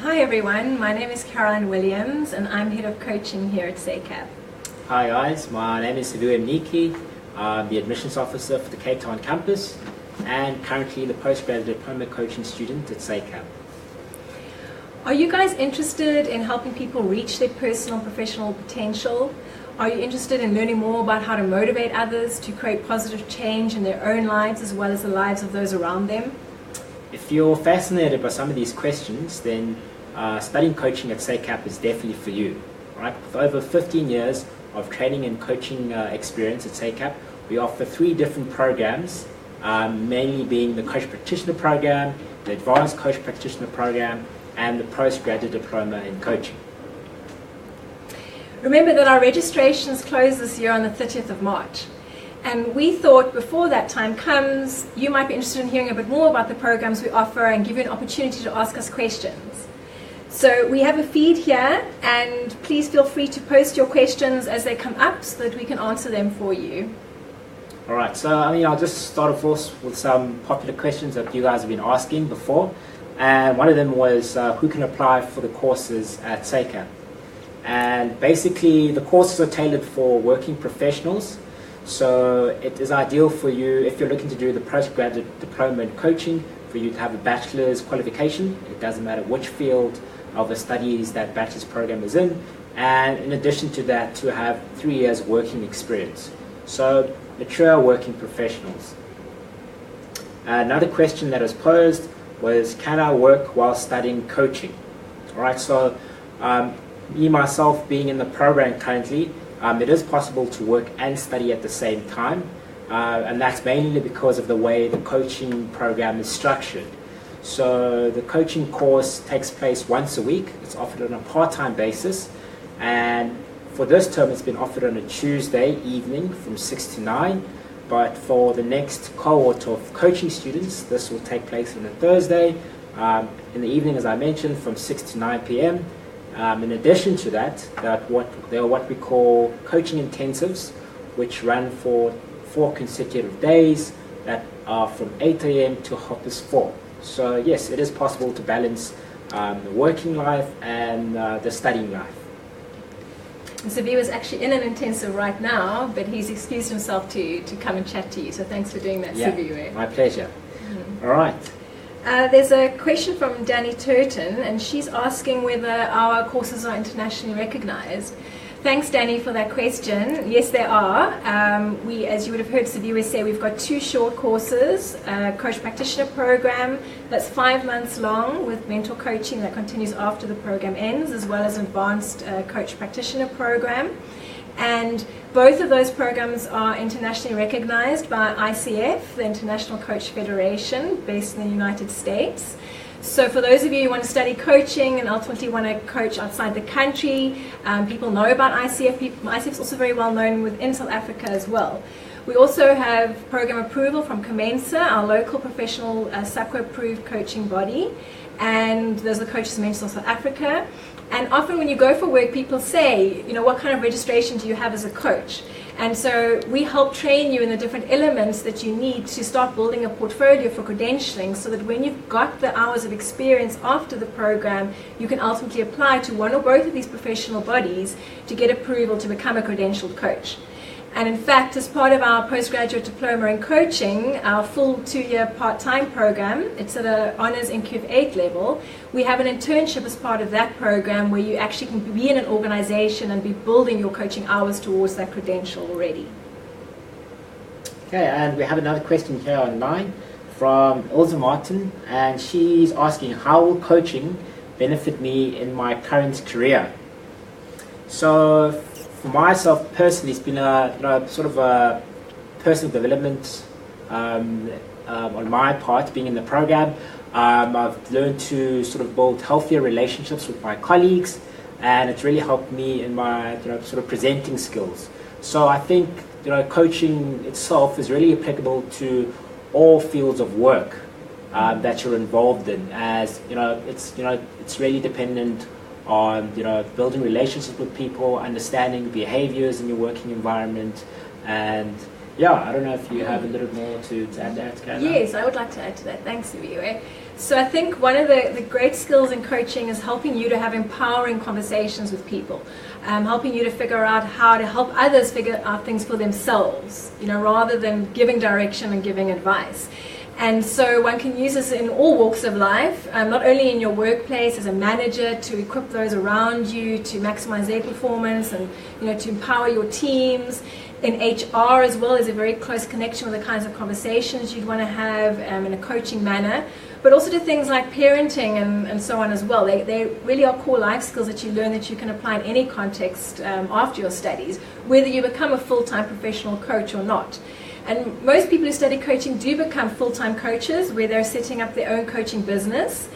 Hi everyone, my name is Karolyne Williams and I'm Head of Coaching here at SACAP. Hi guys, my name is Siviwe Mniki. I'm the Admissions Officer for the Cape Town campus and currently the Postgrad Diploma Coaching Student at SACAP. Are you guys interested in helping people reach their personal and professional potential? Are you interested in learning more about how to motivate others to create positive change in their own lives as well as the lives of those around them? If you're fascinated by some of these questions, then studying coaching at SACAP is definitely for you. Right? With over 15 years of training and coaching experience at SACAP, we offer 3 different programs, mainly being the Coach Practitioner program, the Advanced Coach Practitioner program, and the Postgraduate Diploma in Coaching. Remember that our registrations close this year on the 30th of March. And we thought before that time comes, you might be interested in hearing a bit more about the programs we offer and give you an opportunity to ask us questions. So we have a feed here, and please feel free to post your questions as they come up so that we can answer them for you. Alright, so I'll just start off with some popular questions that you guys have been asking before. And one of them was who can apply for the courses at SACAP? And basically the courses are tailored for working professionals. So it is ideal for you if you're looking to do the postgraduate diploma in coaching for you to have a bachelor's qualification. It doesn't matter which field of the studies that bachelor's program is in. And in addition to that, to have 3 years working experience. So mature working professionals. Another question that was posed was, can I work while studying coaching? Alright, so me myself being in the program currently, it is possible to work and study at the same time, and that's mainly because of the way the coaching program is structured. So the coaching course takes place once a week. It's offered on a part-time basis, and for this term it's been offered on a Tuesday evening from 6 to 9, but for the next cohort of coaching students this will take place on a Thursday in the evening, as I mentioned, from 6 to 9 p.m. In addition to that, there are what we call coaching intensives, which run for 4 consecutive days that are from 8 a.m. to 4:30. So yes, it is possible to balance the working life and the studying life. Siviwe is actually in an intensive right now, but he's excused himself to come and chat to you. So thanks for doing that, Siviwe. My pleasure. All right. There's a question from Danny Turton, and she's asking whether our courses are internationally recognized. Thanks, Danny, for that question. Yes, they are. As you would have heard Siviwe say, we've got 2 short courses, a Coach Practitioner program that's 5 months long with mentor coaching that continues after the program ends, as well as an advanced Coach Practitioner program. And both of those programs are internationally recognized by ICF, the International Coach Federation, based in the United States. So for those of you who want to study coaching and ultimately want to coach outside the country, people know about ICF. ICF is also very well known within South Africa as well. We also have program approval from Commensa, our local professional SACWA-approved coaching body. And there's the Coaches and Mentors of South Africa. And often when you go for work, people say, what kind of registration do you have as a coach? And so we help train you in the different elements that you need to start building a portfolio for credentialing, so that when you've got the hours of experience after the program, you can ultimately apply to one or both of these professional bodies to get approval to become a credentialed coach. And in fact, as part of our postgraduate diploma in coaching, our full 2-year part-time program, it's at an honors NQF 8 level, we have an internship as part of that program where you actually can be in an organization and be building your coaching hours towards that credential already. Okay, and we have another question here online from Ilza Martin, and she's asking, how will coaching benefit me in my current career? So for myself personally, it's been a sort of a personal development on my part, being in the program. I've learned to sort of build healthier relationships with my colleagues, and it's really helped me in my sort of presenting skills. So I think coaching itself is really applicable to all fields of work that you're involved in, as it's really dependent on building relationships with people, understanding behaviors in your working environment, and I don't know if you have a little more to add to that, Karolyne. Yes, I would like to add to that. Thanks, Siviwe. So I think one of the great skills in coaching is helping you to have empowering conversations with people, helping you to figure out how to help others figure out things for themselves, rather than giving direction and giving advice. And so one can use this in all walks of life, not only in your workplace as a manager to equip those around you to maximize their performance and to empower your teams. In HR as well, is a very close connection with the kinds of conversations you'd want to have in a coaching manner, but also to things like parenting and so on as well. They really are core life skills that you learn that you can apply in any context after your studies, whether you become a full-time professional coach or not. And most people who study coaching do become full-time coaches where they're setting up their own coaching business.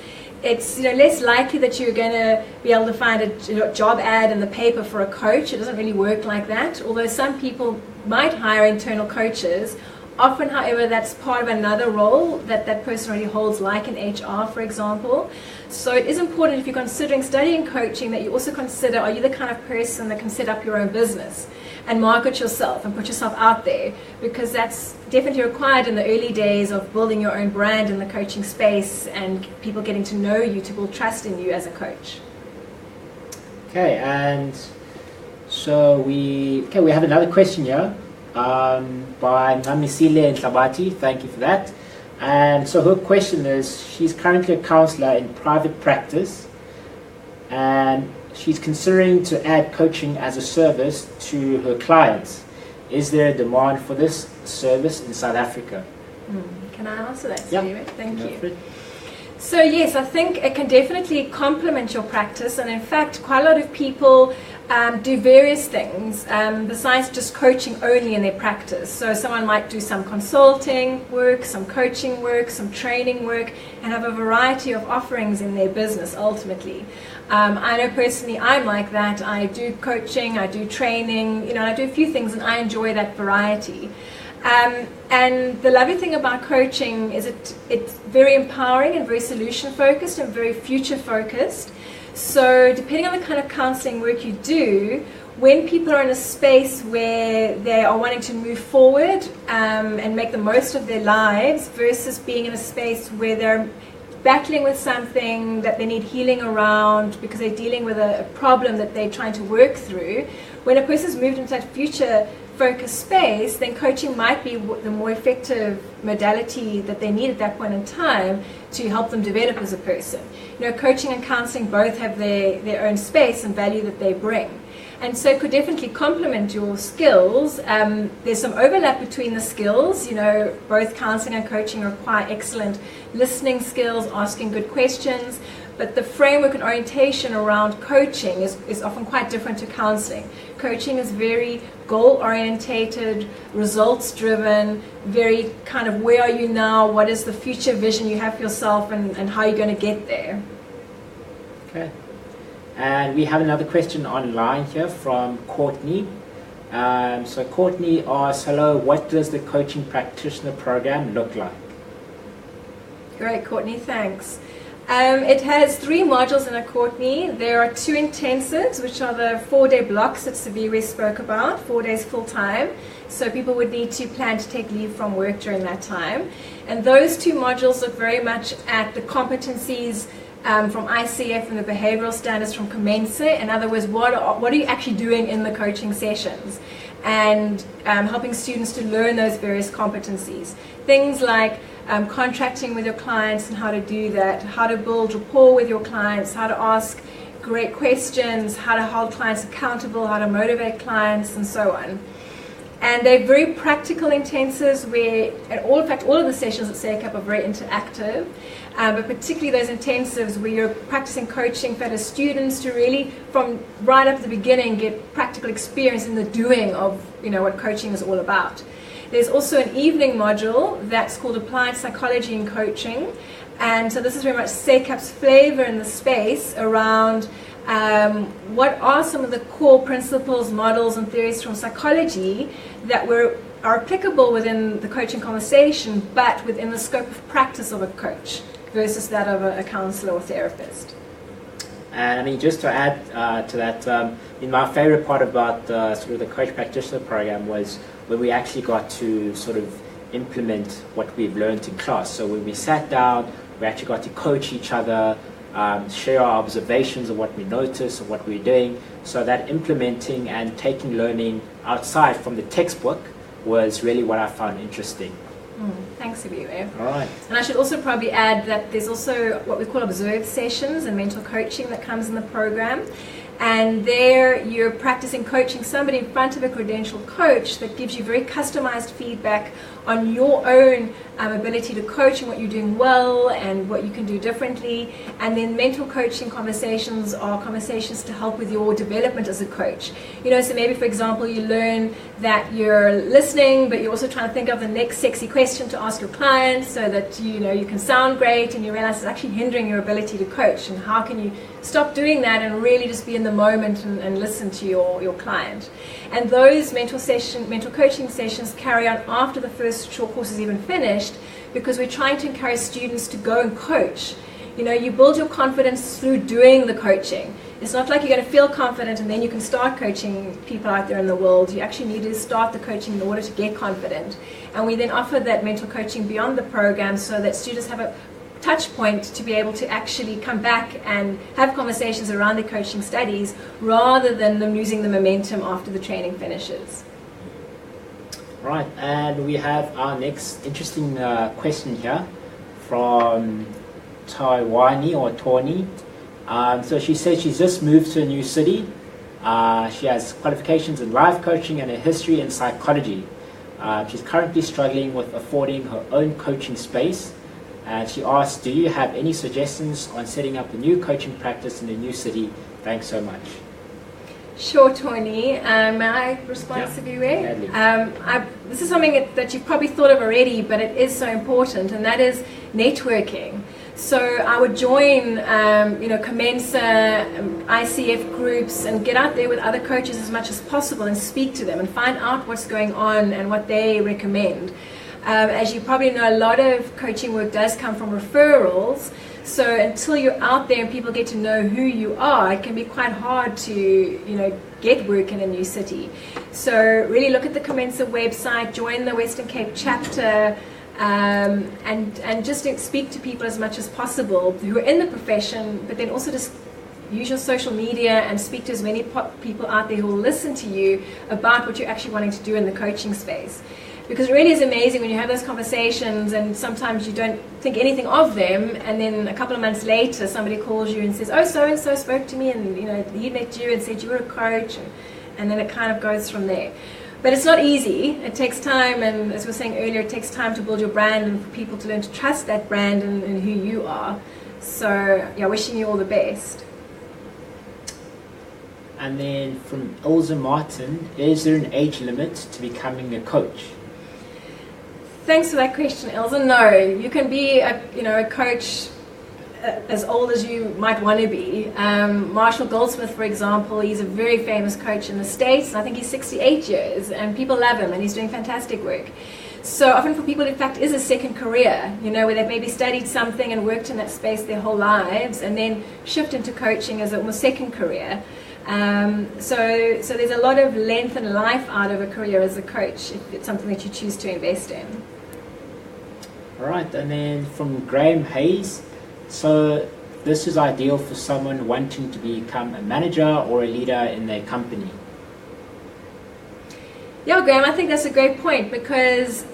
It's less likely that you're going to be able to find a job ad in the paper for a coach. It doesn't really work like that, although some people might hire internal coaches. Often, however, that's part of another role that that person already holds, like in HR, for example. So it is important, if you're considering studying coaching, that you also consider, are you the kind of person that can set up your own business and market yourself and put yourself out there? Because that's definitely required in the early days of building your own brand in the coaching space and people getting to know you, to build trust in you as a coach. Okay, and so we have another question here by Namisile Ntlabati. Thank you for that. And so her question is, she's currently a counselor in private practice and she's considering to add coaching as a service to her clients. Is there a demand for this service in South Africa? Can I answer that, Yeah. Siviwe? Thank you. So yes, I think it can definitely complement your practice, and in fact quite a lot of people do various things besides just coaching only in their practice. So someone might do some consulting work, some coaching work, some training work, and have a variety of offerings in their business ultimately. I know personally I'm like that. I do coaching, I do training, I do a few things and I enjoy that variety. And the lovely thing about coaching is it's very empowering and very solution focused and very future focused. So depending on the kind of counseling work you do, when people are in a space where they are wanting to move forward and make the most of their lives versus being in a space where they're battling with something that they need healing around because they're dealing with a problem that they're trying to work through, when a person's moved into that future focused space, then coaching might be the more effective modality that they need at that point in time to help them develop as a person. Coaching and counseling both have their own space and value that they bring. And so it could definitely complement your skills. There's some overlap between the skills. Both counseling and coaching require excellent listening skills, asking good questions. But the framework and orientation around coaching is often quite different to counseling. Coaching is very goal-orientated, results-driven, very kind of where are you now, what is the future vision you have for yourself, and how you're going to get there. Okay. And we have another question online here from Courtney. So Courtney asks, hello, what does the coaching practitioner program look like? Great, Courtney, thanks. It has 3 modules in it, Courtney. There are 2 intensives, which are the 4-day blocks that Siviwe spoke about, 4 days full-time. So people would need to plan to take leave from work during that time. And those 2 modules look very much at the competencies from ICF and the behavioral standards from Commence. In other words, what are you actually doing in the coaching sessions? And helping students to learn those various competencies. Things like contracting with your clients and how to do that, how to build rapport with your clients, how to ask great questions, how to hold clients accountable, how to motivate clients, and so on. And they're very practical intensives where, in fact, all of the sessions at SECAP are very interactive, but particularly those intensives where you're practicing coaching for the students to really, from right up at the beginning, get practical experience in the doing of what coaching is all about. There's also an evening module that's called Applied Psychology in Coaching, and so this is very much SECAP's flavor in the space around what are some of the core principles, models, and theories from psychology that are applicable within the coaching conversation, but within the scope of practice of a coach versus that of a counselor or therapist. And I mean, just to add to that, my favorite part about sort of the coach practitioner program was when we actually got to sort of implement what we've learned in class. So when we sat down, we actually got to coach each other, share our observations of what we noticed, of what we're doing, so that implementing and taking learning outside from the textbook was really what I found interesting. Thanks, Siviwe. All right. And I should also probably add that there's also what we call observed sessions and mental coaching that comes in the program. And there you're practicing coaching somebody in front of a credentialed coach that gives you very customized feedback on your own ability to coach and what you're doing well and what you can do differently. And then mental coaching conversations are conversations to help with your development as a coach. You know, so maybe, for example, you learn that you're listening, but you're also trying to think of the next sexy question to ask your client so that, you know, you can sound great, and you realize it's actually hindering your ability to coach. And how can you stop doing that and really just be in the moment and listen to your client? And those mental coaching sessions carry on after the first short course is even finished, because we're trying to encourage students to go and coach. You know, you build your confidence through doing the coaching. It's not like you're going to feel confident and then you can start coaching people out there in the world. You actually need to start the coaching in order to get confident. And we then offer that mental coaching beyond the program so that students have a touch point to be able to actually come back and have conversations around their coaching studies rather than them losing the momentum after the training finishes. Right, and we have our next interesting question here from Taiwani or Tawny. So she says she's just moved to a new city. She has qualifications in life coaching and a history in psychology. She's currently struggling with affording her own coaching space. And she asks, do you have any suggestions on setting up a new coaching practice in a new city? Thanks so much. Sure, Tony. May I respond, Siviwe? This is something that you've probably thought of already, but it is so important, and that is networking. So I would join, Commensa, ICF groups, and get out there with other coaches as much as possible and speak to them and find out what's going on and what they recommend. As you probably know, a lot of coaching work does come from referrals. So until you're out there and people get to know who you are, it can be quite hard to, get work in a new city. So really look at the Commensa website, join the Western Cape chapter, and just speak to people as much as possible who are in the profession, but then also just use your social media and speak to as many people out there who will listen to you about what you're actually wanting to do in the coaching space. Because it really is amazing when you have those conversations and sometimes you don't think anything of them, and then a couple of months later somebody calls you and says, oh, so-and-so spoke to me and he met you and said you were a coach, and then it kind of goes from there. But it's not easy. It takes time, and as we were saying earlier, it takes time to build your brand and for people to learn to trust that brand and who you are. So yeah, wishing you all the best. And then from Elza Martin, is there an age limit to becoming a coach? Thanks for that question, Elza. No, you can be a coach as old as you might want to be. Marshall Goldsmith, for example, he's a very famous coach in the States, and I think he's 68 years, and people love him, and he's doing fantastic work. So often for people, in fact, is a second career, where they've maybe studied something and worked in that space their whole lives, and then shift into coaching as a almost second career. So there's a lot of length and life out of a career as a coach if it's something that you choose to invest in. All right, and then from Graham Hayes, so this is ideal for someone wanting to become a manager or a leader in their company. Yeah, Graham, I think that's a great point, because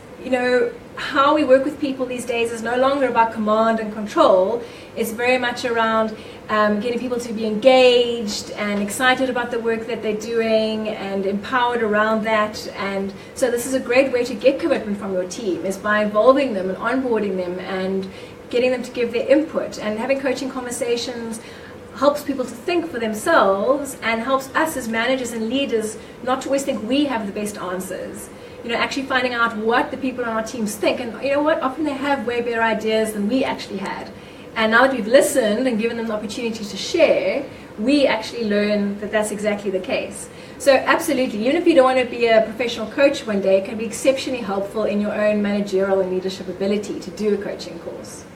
how we work with people these days is no longer about command and control. It's very much around getting people to be engaged and excited about the work that they're doing and empowered around that. And so this is a great way to get commitment from your team, is by involving them and onboarding them and getting them to give their input. And having coaching conversations helps people to think for themselves and helps us as managers and leaders not to always think we have the best answers. Actually finding out what the people on our teams think, and often they have way better ideas than we actually had. And now that we've listened and given them the opportunity to share, we actually learn that that's exactly the case. So absolutely, even if you don't want to be a professional coach one day, it can be exceptionally helpful in your own managerial and leadership ability to do a coaching course.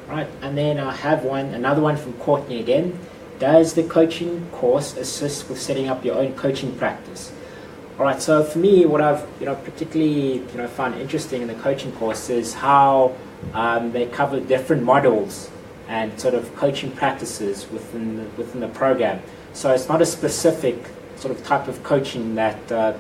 Right, and then I have another one from Courtney again. Does the coaching course assist with setting up your own coaching practice? All right, so for me, what I've particularly found interesting in the coaching course is how they cover different models and sort of coaching practices within the program. So it's not a specific sort of type of coaching that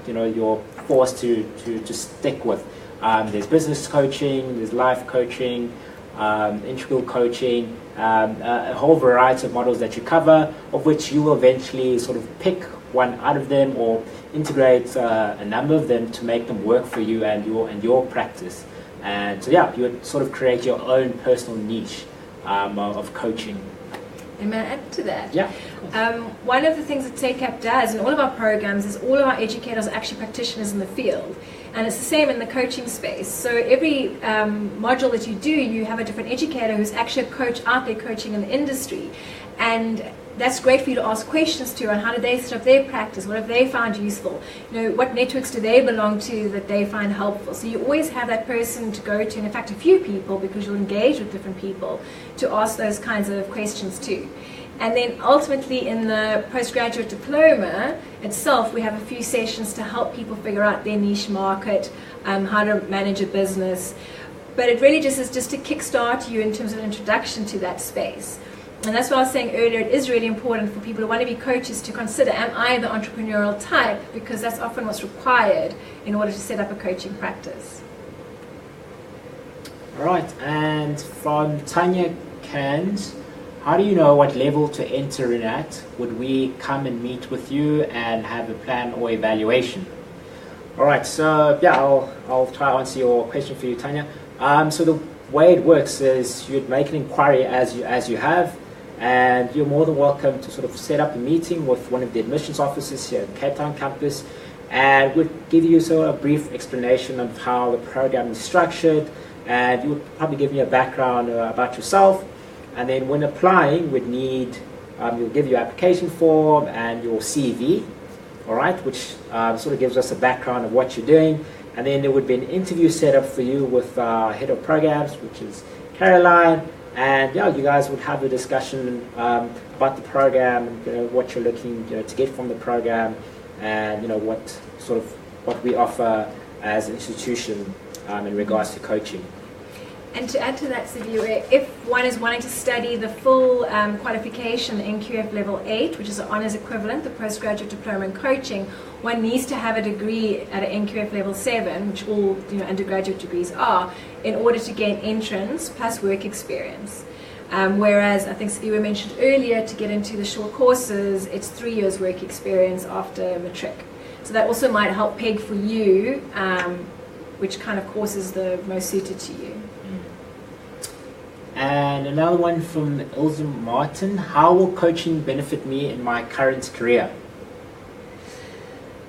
you're forced to stick with. There's business coaching, there's life coaching, integral coaching, a whole variety of models that you cover, of which you will eventually sort of pick one out of them or integrate a number of them to make them work for you and your practice. And so you would sort of create your own personal niche of coaching. And may I add to that? Yeah. One of the things that TACAP does in all of our programs is all of our educators are actually practitioners in the field. And it's the same in the coaching space. So every module that you do, you have a different educator who's actually a coach out there coaching in the industry. And that's great for you to ask questions to on how do they set up their practice, what have they found useful, what networks do they belong to that they find helpful. So you always have that person to go to, and in fact a few people, because you'll engage with different people, to ask those kinds of questions too. And then ultimately in the postgraduate diploma itself, we have a few sessions to help people figure out their niche market, how to manage a business. But it really just is just to kickstart you in terms of an introduction to that space. And that's what I was saying earlier, it is really important for people who want to be coaches to consider, am I the entrepreneurial type? Because that's often what's required in order to set up a coaching practice. All right, and from Tanya Cairns, how do you know what level to enter in at? Would we come and meet with you and have a plan or evaluation? All right, so I'll try to answer your question for you, Tanya. So the way it works is you'd make an inquiry as you have, and you're more than welcome to sort of set up a meeting with one of the admissions officers here at Cape Town campus, and we'll give you sort of a brief explanation of how the program is structured, and you would probably give me a background about yourself. And then when applying, we'd need, you'll give your application form and your CV, all right, which sort of gives us a background of what you're doing. And then there would be an interview set up for you with our head of programs, which is Karolyne. And you guys would have a discussion about the program, what you're looking to get from the program, and what we offer as an institution in regards to coaching. And to add to that, Siviwe, if one is wanting to study the full qualification NQF Level 8, which is an honours equivalent, the postgraduate diploma in coaching, one needs to have a degree at an NQF Level 7, which all undergraduate degrees are, in order to gain entrance plus work experience. Whereas I think Siviwe mentioned earlier, to get into the short courses, it's 3 years work experience after matric. So that also might help peg for you which kind of course is the most suited to you. And another one from Ilse Martin, how will coaching benefit me in my current career?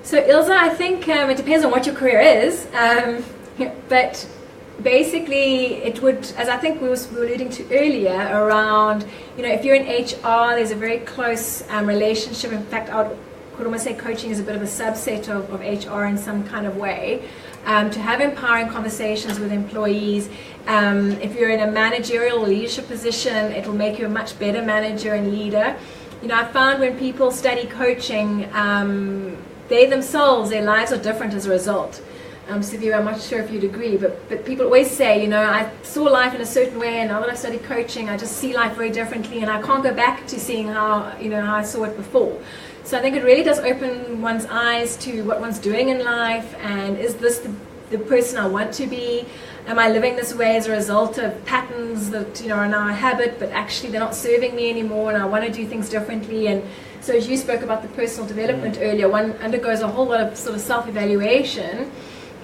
So Ilse, I think it depends on what your career is, but basically it would, as I think we were alluding to earlier, around, if you're in HR, there's a very close relationship. In fact, I could almost say coaching is a bit of a subset of HR in some kind of way. To have empowering conversations with employees. If you're in a managerial leadership position, it will make you a much better manager and leader. I found when people study coaching, they themselves, their lives are different as a result. Siviwe, I'm not sure if you'd agree, but people always say, I saw life in a certain way, and now that I studied coaching, I just see life very differently, and I can't go back to seeing how I saw it before. So I think it really does open one's eyes to what one's doing in life, and is this the person I want to be? Am I living this way as a result of patterns that are now a habit, but actually they're not serving me anymore, and I want to do things differently? And so as you spoke about the personal development earlier, one undergoes a whole lot of sort of self-evaluation,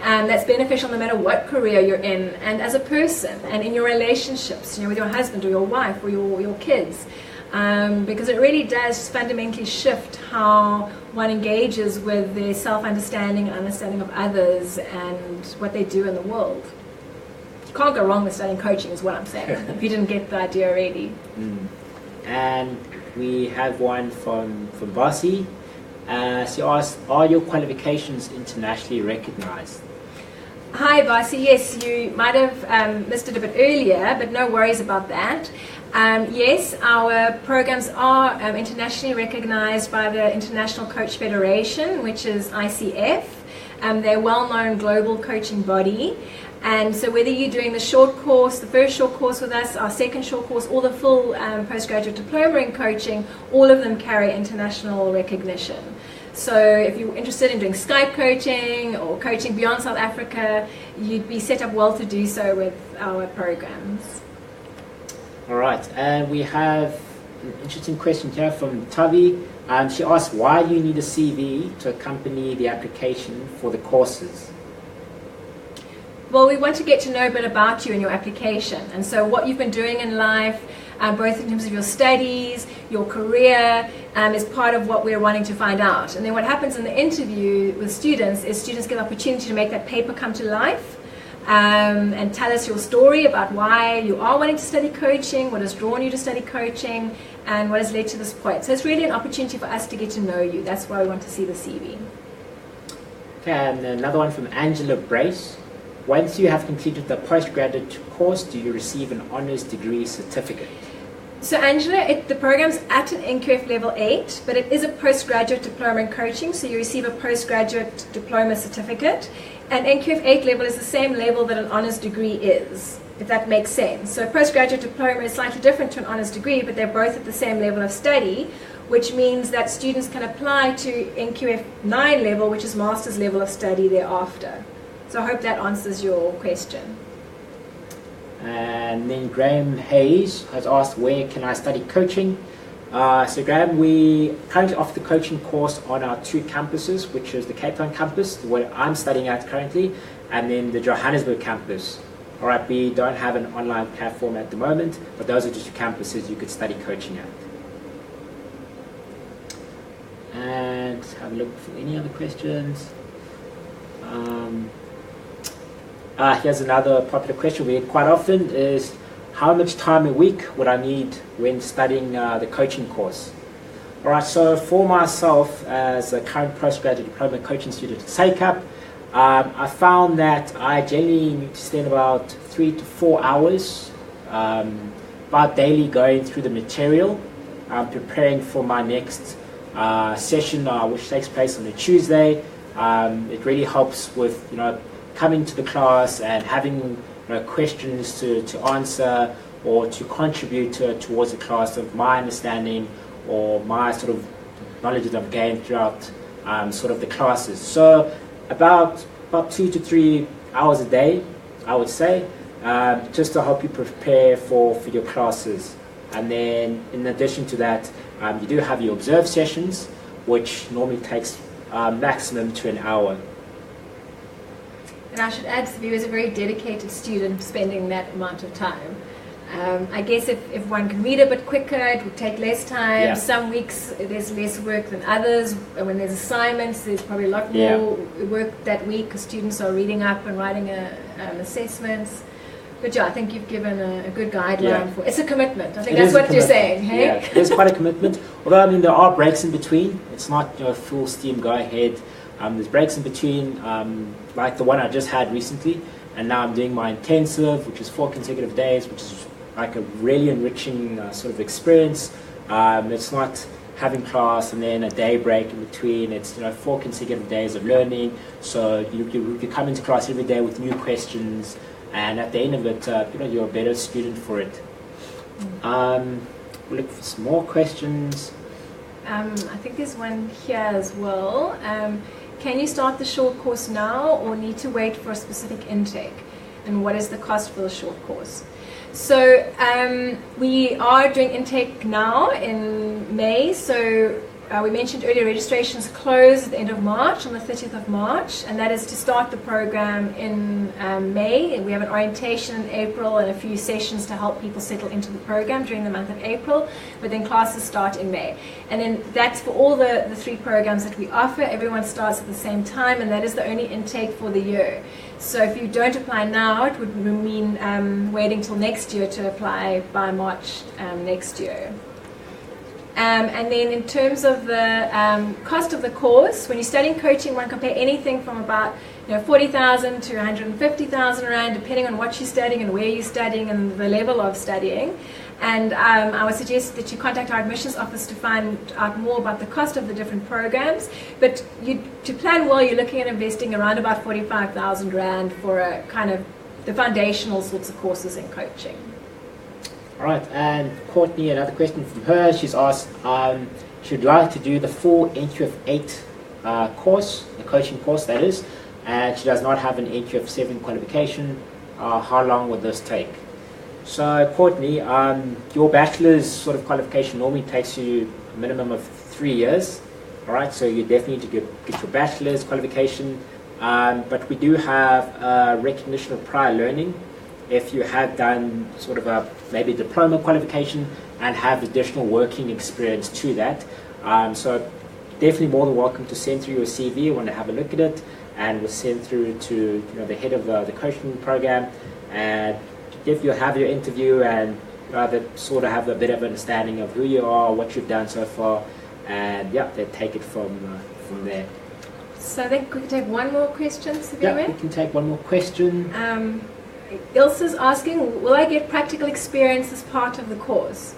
and that's beneficial no matter what career you're in, and as a person, and in your relationships, with your husband or your wife or your kids. Because it really does fundamentally shift how one engages with their self-understanding and understanding of others and what they do in the world. You can't go wrong with studying coaching is what I'm saying, if you didn't get the idea already. And we have one from Bossy. She asked, are your qualifications internationally recognized? Hi, Vasi. Yes, you might have missed it a bit earlier, but no worries about that. Yes, our programs are internationally recognized by the International Coach Federation, which is ICF. They're a well-known global coaching body. And so whether you're doing the short course, the first short course with us, our second short course, or the full postgraduate diploma in coaching, all of them carry international recognition. So if you're interested in doing Skype coaching or coaching beyond South Africa, you'd be set up well to do so with our programs. All right, and we have an interesting question here from Tavi. She asked, why do you need a CV to accompany the application for the courses? Well, we want to get to know a bit about you and your application, and so what you've been doing in life, both in terms of your studies, your career, is part of what we're wanting to find out. And then what happens in the interview with students is students get the opportunity to make that paper come to life, and tell us your story about why you are wanting to study coaching, what has drawn you to study coaching, and what has led to this point. So it's really an opportunity for us to get to know you. That's why we want to see the CV. Okay, and another one from Angela Brace. Once you have completed the postgraduate course, do you receive an honours degree certificate? So Angela, the program's at an NQF level 8, but it is a postgraduate diploma in coaching, so you receive a postgraduate diploma certificate. And NQF 8 level is the same level that an honours degree is, if that makes sense. So a postgraduate diploma is slightly different to an honours degree, but they're both at the same level of study, which means that students can apply to NQF 9 level, which is master's level of study thereafter. So I hope that answers your question. And then Graham Hayes has asked, where can I study coaching? So Graham, we currently offer the coaching course on our 2 campuses, which is the Cape Town campus, where I'm studying at currently, and then the Johannesburg campus. All right, we don't have an online platform at the moment, but those are just 2 campuses you could study coaching at. And have a look for any other questions. Here's another popular question we get quite often is, how much time a week would I need when studying the coaching course? All right, so for myself as a current postgraduate diploma coaching student at SACAP, I found that I generally need to spend about 3 to 4 hours about daily going through the material, preparing for my next session which takes place on a Tuesday. It really helps with coming to the class and having questions to answer or to contribute towards the class of my understanding or my sort of knowledge that I've gained throughout sort of the classes. So about 2 to 3 hours a day, I would say, just to help you prepare for your classes. And then in addition to that, you do have your observed sessions, which normally takes maximum to an hour. And I should add, Siviwe is a very dedicated student spending that amount of time. I guess if one can read a bit quicker, it would take less time. Yeah. Some weeks there's less work than others. When there's assignments, there's probably a lot more work that week because students are reading up and writing assessments. But yeah, I think you've given a good guideline for it's a commitment. I think that's what you're saying, hey? Yeah, it is quite a commitment. Although, I mean, there are breaks in between. It's not full steam, go ahead. There's breaks in between, like the one I just had recently, and now I'm doing my intensive, which is 4 consecutive days, which is like a really enriching sort of experience. It's not having class and then a day break in between. It's 4 consecutive days of learning. So you come into class every day with new questions, and at the end of it, you're a better student for it. We'll look for some more questions. I think there's one here as well. Can you start the short course now or need to wait for a specific intake? And what is the cost for the short course? So we are doing intake now in May. So we mentioned earlier registrations close at the end of March, on the 30th of March, and that is to start the program in May. And we have an orientation in April and a few sessions to help people settle into the program during the month of April, but then classes start in May. And then that's for all the 3 programs that we offer. Everyone starts at the same time, and that is the only intake for the year. So if you don't apply now, it would mean waiting till next year to apply by March next year. And then in terms of the cost of the course, when you're studying coaching, one can pay anything from about 40,000 to 150,000 rand, depending on what you're studying and where you're studying and the level of studying. And I would suggest that you contact our admissions office to find out more about the cost of the different programs. But to plan well, you're looking at investing around about 45,000 rand for a kind of the foundational sorts of courses in coaching. All right, and Courtney, another question from her. She's asked, she'd like to do the full NQF8 course, the coaching course that is, and she does not have an NQF7 qualification. How long would this take? So Courtney, your bachelor's sort of qualification normally takes you a minimum of 3 years. All right, so you definitely need to get your bachelor's qualification, but we do have recognition of prior learning if you have done sort of a maybe diploma qualification and have additional working experience to that. So definitely more than welcome to send through your CV. I want to have a look at it, and we'll send through to the head of the coaching program, and if you have your interview and sort of have a bit of understanding of who you are, what you've done so far, and yeah, they take it from there. So I think we can take one more question, Siviwe. Yeah, we can take one more question. Ilse's asking, will I get practical experience as part of the course?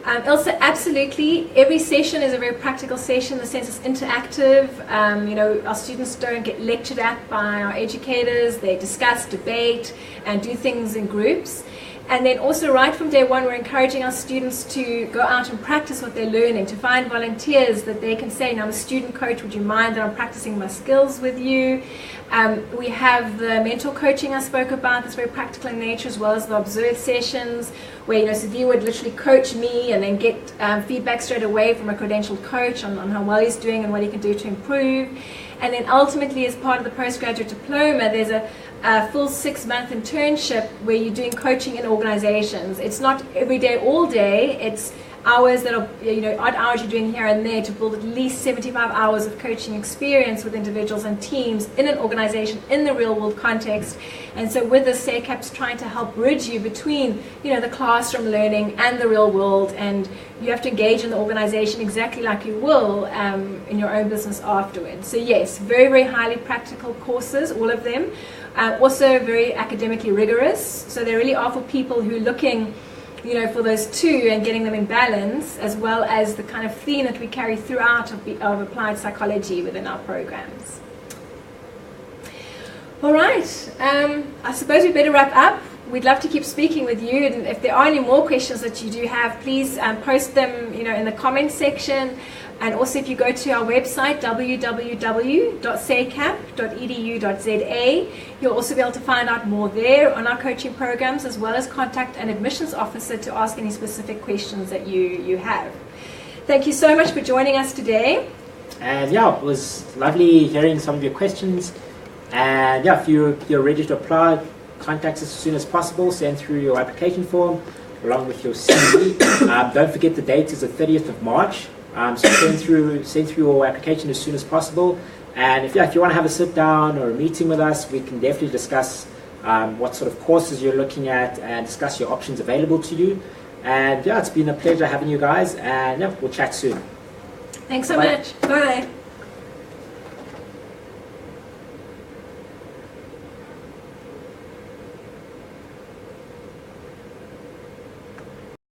Ilse, absolutely. Every session is a very practical session in the sense it's interactive. Our students don't get lectured at by our educators. They discuss, debate, and do things in groups. And then also right from day one, we're encouraging our students to go out and practice what they're learning, to find volunteers that they can say, I'm a student coach, would you mind that I'm practicing my skills with you? We have the mentor coaching I spoke about, that's very practical in nature, as well as the observed sessions, where Siviwe would literally coach me and then get feedback straight away from a credentialed coach on how well he's doing and what he can do to improve. And then ultimately, as part of the postgraduate diploma, there's a full 6-month internship where you're doing coaching in organizations. It's not every day, all day. It's hours that are, odd hours you're doing here and there to build at least 75 hours of coaching experience with individuals and teams in an organization in the real world context. And so with this, SACAP's trying to help bridge you between, the classroom learning and the real world, and you have to engage in the organization exactly like you will in your own business afterwards. So yes, very, very highly practical courses, all of them. Also very academically rigorous. So they really are for people who are looking for those two and getting them in balance, as well as the kind of theme that we carry throughout of applied psychology within our programs. All right, I suppose we better wrap up. We'd love to keep speaking with you, and if there are any more questions that you do have, please post them in the comments section. And also, if you go to our website, www.sacap.edu.za, you'll also be able to find out more there on our coaching programs, as well as contact an admissions officer to ask any specific questions that you have. Thank you so much for joining us today. And yeah, it was lovely hearing some of your questions. And yeah, if you're ready to apply, contact us as soon as possible. Send through your application form along with your CV. Don't forget the date is the 30th of March. So send through your application as soon as possible. And if you want to have a sit down or a meeting with us, we can definitely discuss what sort of courses you're looking at and discuss your options available to you. And yeah, it's been a pleasure having you guys, and yeah, we'll chat soon. Thanks so much. Bye.